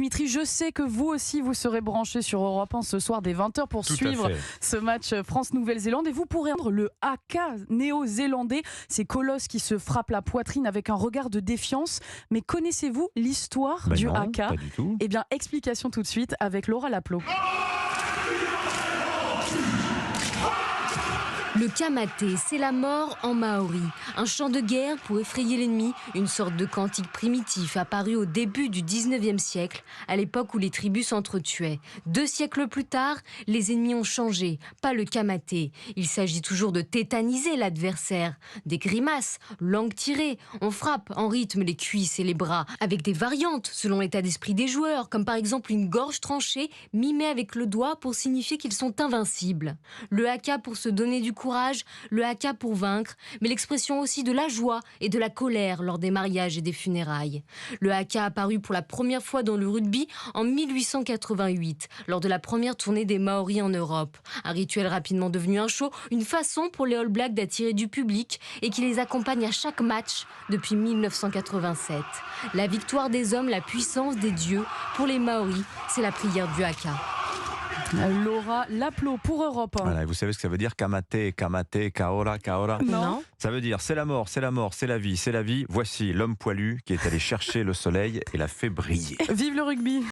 Dimitri, je sais que vous aussi, vous serez branchés sur Europe 1 ce soir dès 20h pour suivre ce match France-Nouvelle-Zélande. Et vous pourrez entendre le haka néo-zélandais, ces colosses qui se frappent la poitrine avec un regard de défiance. Mais connaissez-vous l'histoire du haka? Pas du tout. Eh bien, explication tout de suite avec Laura Laplot. Le kamaté, c'est la mort en maori. Un chant de guerre pour effrayer l'ennemi, une sorte de cantique primitif apparu au début du 19e siècle, à l'époque où les tribus s'entretuaient. 2 siècles plus tard, les ennemis ont changé, pas le kamaté. Il s'agit toujours de tétaniser l'adversaire. Des grimaces, langue tirée, on frappe en rythme les cuisses et les bras, avec des variantes selon l'état d'esprit des joueurs, comme par exemple une gorge tranchée mimée avec le doigt pour signifier qu'ils sont invincibles. Le haka pour se donner du courage, le haka pour vaincre, mais l'expression aussi de la joie et de la colère lors des mariages et des funérailles. Le haka apparu pour la première fois dans le rugby en 1888, lors de la première tournée des Maoris en Europe. Un rituel rapidement devenu un show, une façon pour les All Blacks d'attirer du public et qui les accompagne à chaque match depuis 1987. La victoire des hommes, la puissance des dieux, pour les Maoris, c'est la prière du haka. Laura Laplot pour Europe 1. Voilà, et vous savez ce que ça veut dire, kamate, kamate, kaora, kaora? Non. Ça veut dire c'est la mort, c'est la mort, c'est la vie, c'est la vie. Voici l'homme poilu qui est allé chercher le soleil et l'a fait briller. Vive le rugby!